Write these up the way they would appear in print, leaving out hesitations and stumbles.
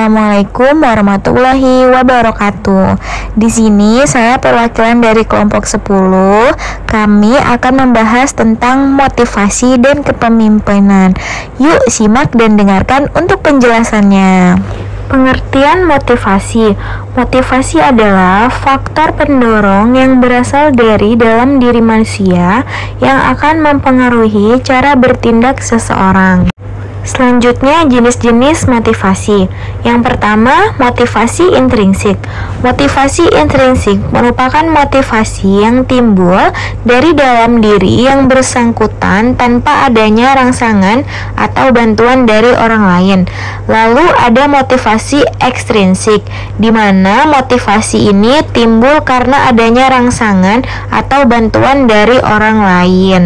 Assalamualaikum warahmatullahi wabarakatuh. Di sini saya perwakilan dari kelompok 10. Kami akan membahas tentang motivasi dan kepemimpinan. Yuk simak dan dengarkan untuk penjelasannya. Pengertian motivasi. Motivasi adalah faktor pendorong yang berasal dari dalam diri manusia yang akan mempengaruhi cara bertindak seseorang. Selanjutnya, jenis-jenis motivasi. Yang pertama, motivasi intrinsik. Motivasi intrinsik merupakan motivasi yang timbul dari dalam diri yang bersangkutan tanpa adanya rangsangan atau bantuan dari orang lain. Lalu ada motivasi ekstrinsik, di mana motivasi ini timbul karena adanya rangsangan atau bantuan dari orang lain.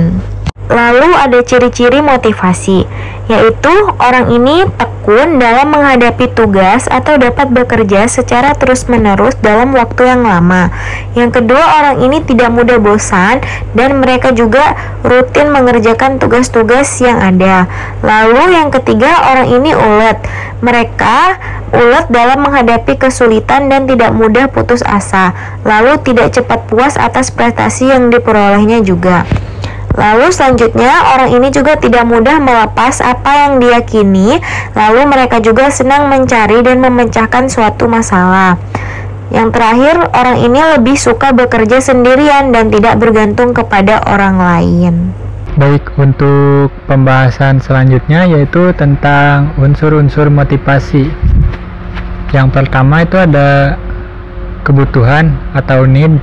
Lalu ada ciri-ciri motivasi, yaitu orang ini tekun dalam menghadapi tugas atau dapat bekerja secara terus-menerus dalam waktu yang lama. Yang kedua, orang ini tidak mudah bosan dan mereka juga rutin mengerjakan tugas-tugas yang ada. Lalu yang ketiga, orang ini ulet. Mereka ulet dalam menghadapi kesulitan dan tidak mudah putus asa. Lalu tidak cepat puas atas prestasi yang diperolehnya juga. Lalu selanjutnya, orang ini juga tidak mudah melepas apa yang diyakini. Lalu mereka juga senang mencari dan memecahkan suatu masalah. Yang terakhir, orang ini lebih suka bekerja sendirian dan tidak bergantung kepada orang lain. Baik, untuk pembahasan selanjutnya yaitu tentang unsur-unsur motivasi. Yang pertama itu ada kebutuhan atau need.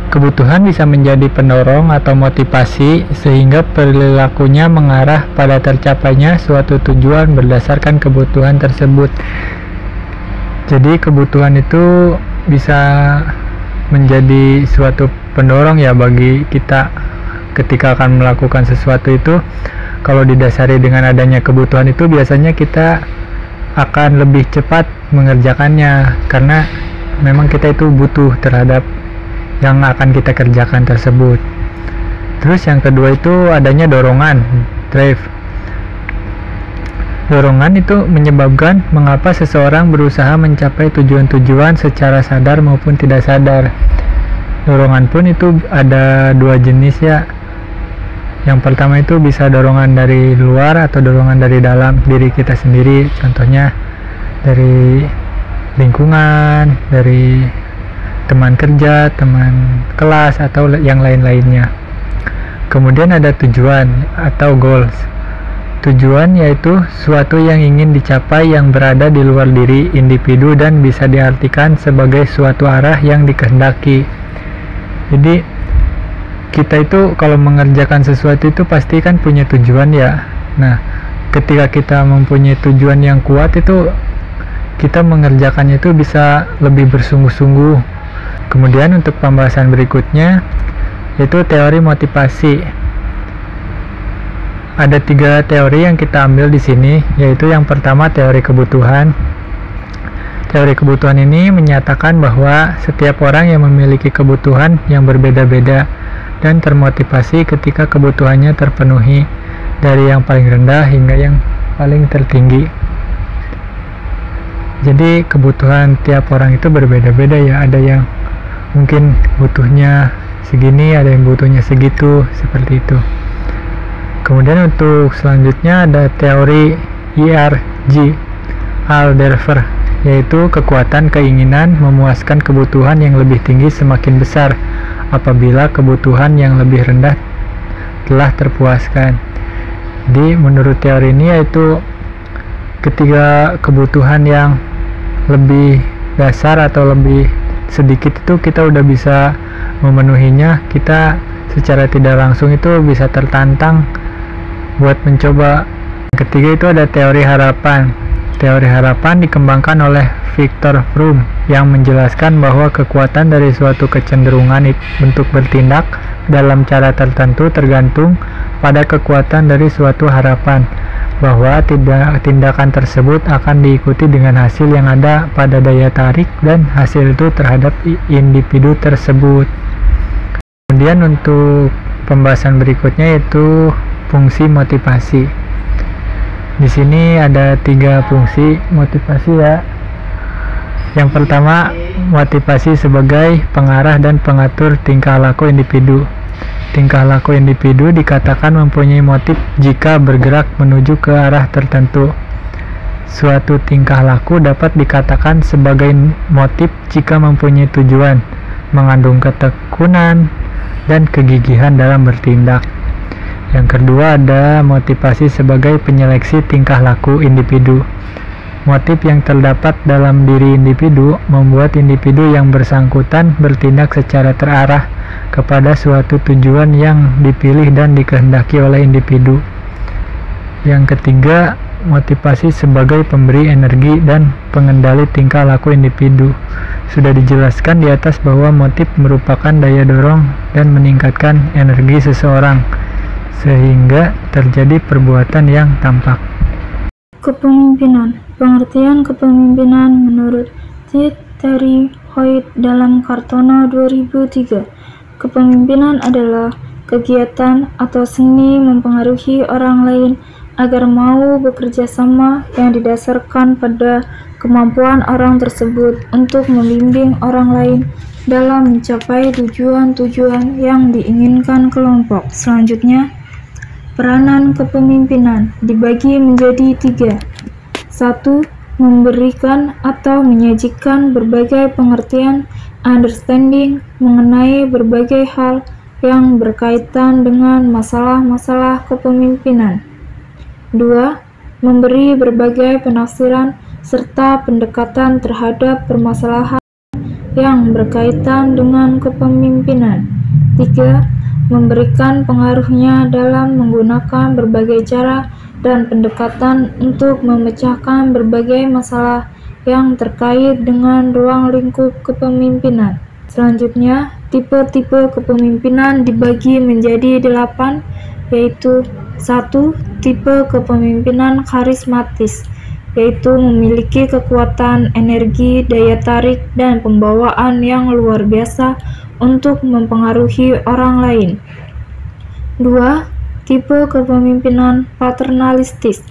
Kebutuhan bisa menjadi pendorong atau motivasi sehingga perilakunya mengarah pada tercapainya suatu tujuan berdasarkan kebutuhan tersebut. Jadi kebutuhan itu bisa menjadi suatu pendorong ya bagi kita ketika akan melakukan sesuatu itu. Kalau didasari dengan adanya kebutuhan itu biasanya kita akan lebih cepat mengerjakannya karena memang kita itu butuh terhadap yang akan kita kerjakan tersebut. Terus yang kedua itu adanya dorongan, drive. Dorongan itu menyebabkan mengapa seseorang berusaha mencapai tujuan-tujuan secara sadar maupun tidak sadar. Dorongan pun itu ada dua jenis ya. Yang pertama itu bisa dorongan dari luar atau dorongan dari dalam diri kita sendiri. Contohnya dari lingkungan, dari teman kerja, teman kelas, atau yang lain-lainnya. Kemudian ada tujuan atau goals. Tujuan yaitu suatu yang ingin dicapai yang berada di luar diri individu dan bisa diartikan sebagai suatu arah yang dikehendaki. Jadi kita itu kalau mengerjakan sesuatu itu pasti kan punya tujuan ya. Nah, ketika kita mempunyai tujuan yang kuat itu kita mengerjakannya itu bisa lebih bersungguh-sungguh. Kemudian untuk pembahasan berikutnya yaitu teori motivasi. Ada 3 teori yang kita ambil di sini, yaitu yang pertama teori kebutuhan. Teori kebutuhan ini menyatakan bahwa setiap orang yang memiliki kebutuhan yang berbeda-beda dan termotivasi ketika kebutuhannya terpenuhi, dari yang paling rendah hingga yang paling tertinggi. Jadi kebutuhan tiap orang itu berbeda-beda ya, ada yang mungkin butuhnya segini, ada yang butuhnya segitu, seperti itu. Kemudian untuk selanjutnya ada teori ERG Alderfer, yaitu kekuatan keinginan memuaskan kebutuhan yang lebih tinggi semakin besar apabila kebutuhan yang lebih rendah telah terpuaskan. Jadi menurut teori ini yaitu ketika kebutuhan yang lebih dasar atau lebih sedikit itu kita udah bisa memenuhinya, kita secara tidak langsung itu bisa tertantang buat mencoba. Ketiga itu ada teori harapan. Teori harapan dikembangkan oleh Viktor Fromm yang menjelaskan bahwa kekuatan dari suatu kecenderungan untuk bertindak dalam cara tertentu tergantung pada kekuatan dari suatu harapan, bahwa tindakan tersebut akan diikuti dengan hasil yang ada pada daya tarik dan hasil itu terhadap individu tersebut. Kemudian untuk pembahasan berikutnya yaitu fungsi motivasi. Di sini ada 3 fungsi motivasi ya. Yang pertama, motivasi sebagai pengarah dan pengatur tingkah laku individu. Tingkah laku individu dikatakan mempunyai motif jika bergerak menuju ke arah tertentu. Suatu tingkah laku dapat dikatakan sebagai motif jika mempunyai tujuan, mengandung ketekunan, dan kegigihan dalam bertindak. Yang kedua ada motivasi sebagai penyeleksi tingkah laku individu. Motif yang terdapat dalam diri individu membuat individu yang bersangkutan bertindak secara terarah kepada suatu tujuan yang dipilih dan dikehendaki oleh individu. Yang ketiga, motivasi sebagai pemberi energi dan pengendali tingkah laku individu. Sudah dijelaskan di atas bahwa motif merupakan daya dorong dan meningkatkan energi seseorang sehingga terjadi perbuatan yang tampak. Kepemimpinan. Pengertian kepemimpinan menurut Terry Hoyt dalam Kartono 2003. Kepemimpinan adalah kegiatan atau seni mempengaruhi orang lain agar mau bekerja sama yang didasarkan pada kemampuan orang tersebut untuk membimbing orang lain dalam mencapai tujuan-tujuan yang diinginkan kelompok. Selanjutnya, peranan kepemimpinan dibagi menjadi 3. 1. Memberikan atau menyajikan berbagai pengertian understanding mengenai berbagai hal yang berkaitan dengan masalah-masalah kepemimpinan. 2. Memberi berbagai penafsiran serta pendekatan terhadap permasalahan yang berkaitan dengan kepemimpinan. 3. Memberikan pengaruhnya dalam menggunakan berbagai cara dan pendekatan untuk memecahkan berbagai masalah yang terkait dengan ruang lingkup kepemimpinan. Selanjutnya, tipe-tipe kepemimpinan dibagi menjadi 8, yaitu 1. Tipe kepemimpinan karismatis, yaitu memiliki kekuatan, energi, daya tarik, dan pembawaan yang luar biasa untuk mempengaruhi orang lain. 2. Tipe kepemimpinan paternalistis,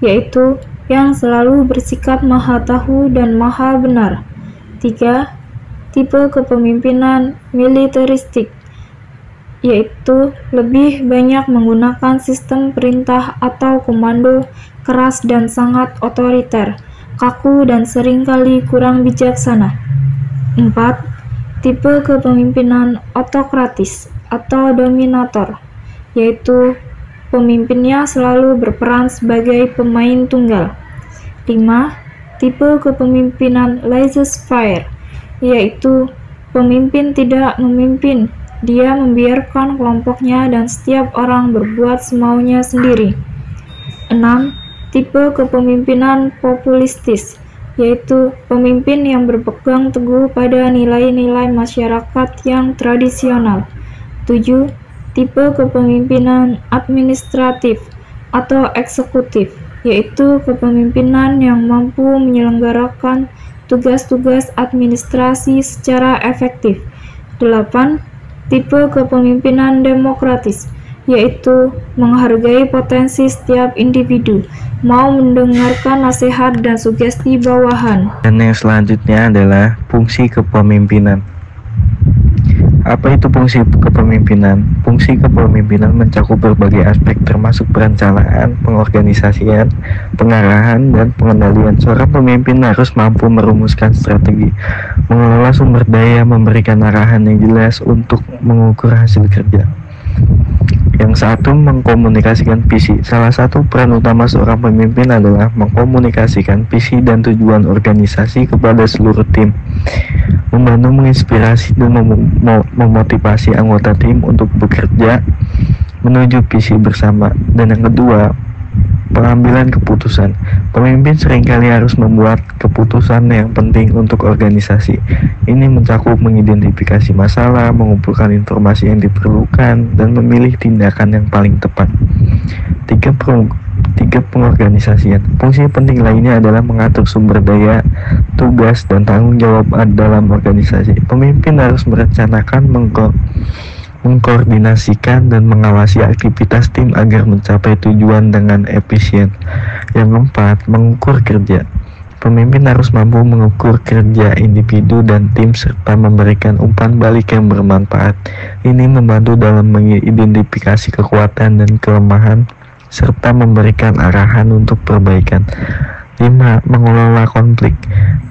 yaitu yang selalu bersikap maha tahu dan maha benar. 3. Tipe kepemimpinan militeristik, yaitu lebih banyak menggunakan sistem perintah atau komando keras dan sangat otoriter, kaku dan seringkali kurang bijaksana. 4. Tipe kepemimpinan autokratis atau dominator, yaitu pemimpinnya selalu berperan sebagai pemain tunggal. 5. Tipe kepemimpinan laissez-faire, yaitu pemimpin tidak memimpin, dia membiarkan kelompoknya dan setiap orang berbuat semaunya sendiri. 6. Tipe kepemimpinan populistis, yaitu pemimpin yang berpegang teguh pada nilai-nilai masyarakat yang tradisional. 7. Tipe kepemimpinan administratif atau eksekutif, yaitu kepemimpinan yang mampu menyelenggarakan tugas-tugas administrasi secara efektif. 8. Tipe kepemimpinan demokratis, yaitu menghargai potensi setiap individu, mau mendengarkan nasihat dan sugesti bawahan. Dan yang selanjutnya adalah fungsi kepemimpinan. Apa itu fungsi kepemimpinan? Fungsi kepemimpinan mencakup berbagai aspek termasuk perencanaan, pengorganisasian, pengarahan, dan pengendalian. Seorang pemimpin harus mampu merumuskan strategi, mengelola sumber daya, memberikan arahan yang jelas untuk mengukur hasil kerja. Yang satu, mengkomunikasikan visi. Salah satu peran utama seorang pemimpin adalah mengkomunikasikan visi dan tujuan organisasi kepada seluruh tim, membantu menginspirasi dan memotivasi anggota tim untuk bekerja menuju visi bersama. Dan yang kedua, pengambilan keputusan. Pemimpin seringkali harus membuat keputusan yang penting untuk organisasi. Ini mencakup mengidentifikasi masalah, mengumpulkan informasi yang diperlukan, dan memilih tindakan yang paling tepat. 3. Pengorganisasian. Fungsi penting lainnya adalah mengatur sumber daya, tugas, dan tanggung jawab dalam organisasi. Pemimpin harus merencanakan, mengkoordinasikan dan mengawasi aktivitas tim agar mencapai tujuan dengan efisien. Yang keempat, mengukur kerja. Pemimpin harus mampu mengukur kerja individu dan tim serta memberikan umpan balik yang bermanfaat. Ini membantu dalam mengidentifikasi kekuatan dan kelemahan serta memberikan arahan untuk perbaikan. 5. Mengelola konflik.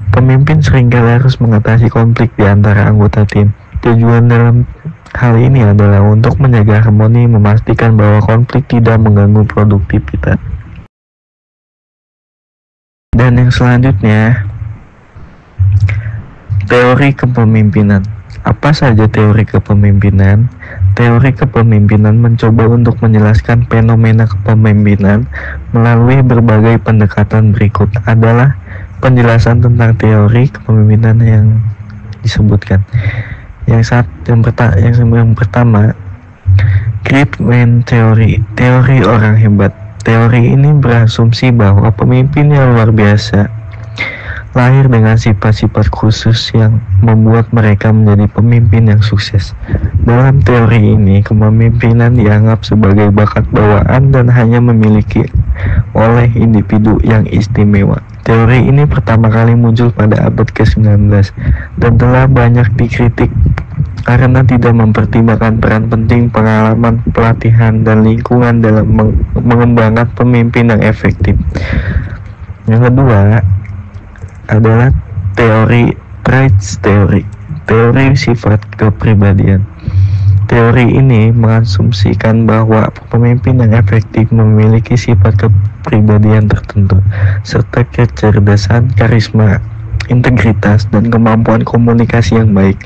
Pemimpin seringkali harus mengatasi konflik di antara anggota tim. Tujuan dalam hal ini adalah untuk menjaga harmoni, memastikan bahwa konflik tidak mengganggu produktivitas. Dan yang selanjutnya, teori kepemimpinan. Apa saja teori kepemimpinan? Teori kepemimpinan mencoba untuk menjelaskan fenomena kepemimpinan melalui berbagai pendekatan. Berikut adalah penjelasan tentang teori kepemimpinan yang disebutkan. Yang pertama, Great Man Theory, teori orang hebat. Teori ini berasumsi bahwa pemimpin yang luar biasa lahir dengan sifat-sifat khusus yang membuat mereka menjadi pemimpin yang sukses. Dalam teori ini, kepemimpinan dianggap sebagai bakat bawaan dan hanya memiliki oleh individu yang istimewa. Teori ini pertama kali muncul pada abad ke-19 dan telah banyak dikritik karena tidak mempertimbangkan peran penting pengalaman, pelatihan, dan lingkungan dalam mengembangkan pemimpin yang efektif. Yang kedua adalah teori traits theory, teori sifat kepribadian. Teori ini mengasumsikan bahwa pemimpin yang efektif memiliki sifat kepribadian tertentu, serta kecerdasan, karisma, integritas, dan kemampuan komunikasi yang baik.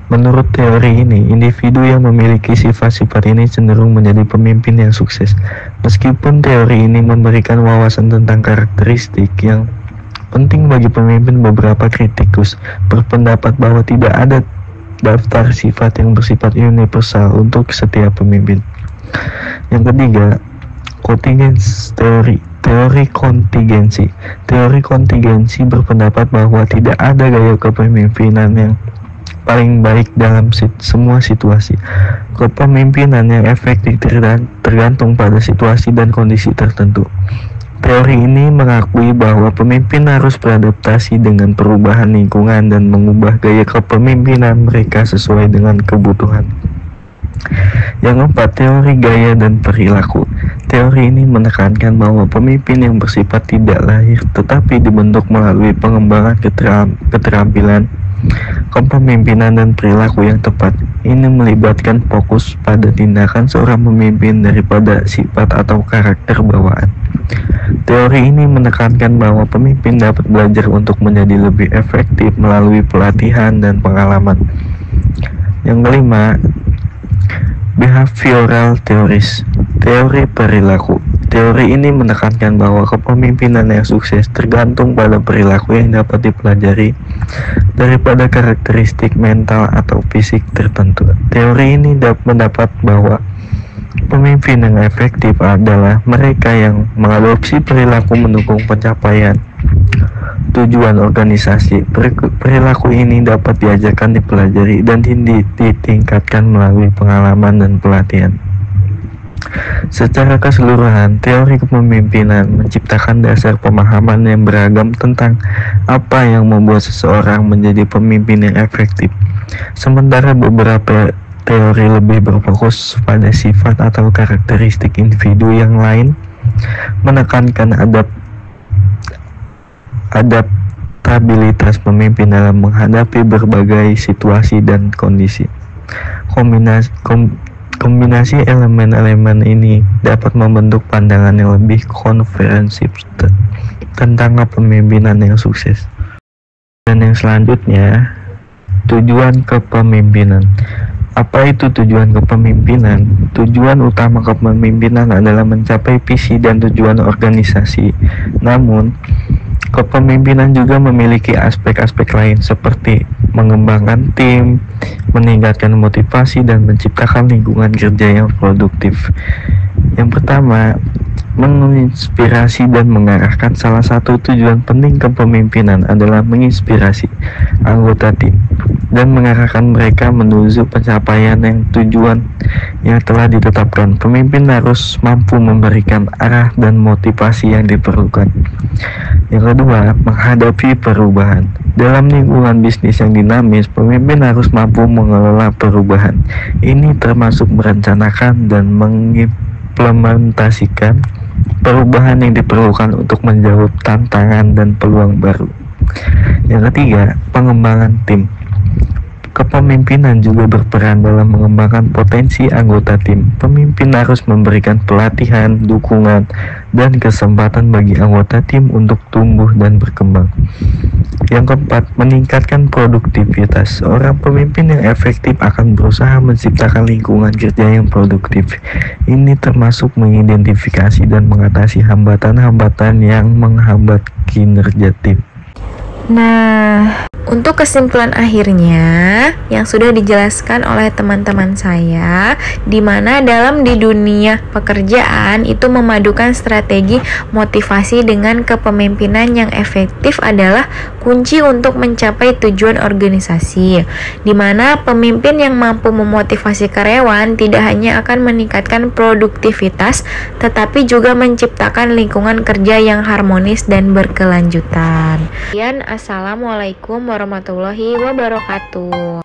Menurut teori ini, individu yang memiliki sifat-sifat ini cenderung menjadi pemimpin yang sukses. Meskipun teori ini memberikan wawasan tentang karakteristik yang penting bagi pemimpin, beberapa kritikus berpendapat bahwa tidak ada daftar sifat yang bersifat universal untuk setiap pemimpin. Yang ketiga, contingency theory, teori kontingensi. Teori kontingensi berpendapat bahwa tidak ada gaya kepemimpinan yang paling baik dalam semua situasi. Kepemimpinan yang efektif tergantung pada situasi dan kondisi tertentu. Teori ini mengakui bahwa pemimpin harus beradaptasi dengan perubahan lingkungan dan mengubah gaya kepemimpinan mereka sesuai dengan kebutuhan. Yang keempat, teori gaya dan perilaku. Teori ini menekankan bahwa pemimpin yang bersifat tidak lahir tetapi dibentuk melalui pengembangan keterampilan, kepemimpinan, dan perilaku yang tepat. Ini melibatkan fokus pada tindakan seorang pemimpin daripada sifat atau karakter bawaan. Teori ini menekankan bahwa pemimpin dapat belajar untuk menjadi lebih efektif melalui pelatihan dan pengalaman. Yang kelima, behavioral theories, teori perilaku. Teori ini menekankan bahwa kepemimpinan yang sukses tergantung pada perilaku yang dapat dipelajari daripada karakteristik mental atau fisik tertentu. Teori ini mendapat bahwa pemimpin yang efektif adalah mereka yang mengadopsi perilaku mendukung pencapaian tujuan organisasi. Perilaku ini dapat diajarkan, dipelajari, dan ditingkatkan melalui pengalaman dan pelatihan. Secara keseluruhan, teori kepemimpinan menciptakan dasar pemahaman yang beragam tentang apa yang membuat seseorang menjadi pemimpin yang efektif. Sementara beberapa teori lebih berfokus pada sifat atau karakteristik individu yang lain, menekankan adaptabilitas pemimpin dalam menghadapi berbagai situasi dan kondisi. Kombinasi elemen-elemen ini dapat membentuk pandangan yang lebih komprehensif tentang kepemimpinan yang sukses. Dan yang selanjutnya, tujuan kepemimpinan. Apa itu tujuan kepemimpinan? Tujuan utama kepemimpinan adalah mencapai visi dan tujuan organisasi. Namun, kepemimpinan juga memiliki aspek-aspek lain seperti mengembangkan tim, meningkatkan motivasi, dan menciptakan lingkungan kerja yang produktif. Yang pertama, menginspirasi dan mengarahkan. Salah satu tujuan penting kepemimpinan adalah menginspirasi anggota tim. dan mengarahkan mereka menuju pencapaian tujuan yang telah ditetapkan. Pemimpin harus mampu memberikan arah dan motivasi yang diperlukan. Yang kedua, menghadapi perubahan. Dalam lingkungan bisnis yang dinamis, pemimpin harus mampu mengelola perubahan. Ini termasuk merencanakan dan mengimplementasikan perubahan yang diperlukan untuk menjawab tantangan dan peluang baru. Yang ketiga, pengembangan tim. Kepemimpinan juga berperan dalam mengembangkan potensi anggota tim. Pemimpin harus memberikan pelatihan, dukungan, dan kesempatan bagi anggota tim untuk tumbuh dan berkembang. Yang keempat, meningkatkan produktivitas. Seorang pemimpin yang efektif akan berusaha menciptakan lingkungan kerja yang produktif. Ini termasuk mengidentifikasi dan mengatasi hambatan-hambatan yang menghambat kinerja tim. Nah, untuk kesimpulan akhirnya yang sudah dijelaskan oleh teman-teman saya, di mana di dunia pekerjaan itu memadukan strategi motivasi dengan kepemimpinan yang efektif adalah kunci untuk mencapai tujuan organisasi. Di mana pemimpin yang mampu memotivasi karyawan tidak hanya akan meningkatkan produktivitas, tetapi juga menciptakan lingkungan kerja yang harmonis dan berkelanjutan. Assalamualaikum warahmatullahi wabarakatuh.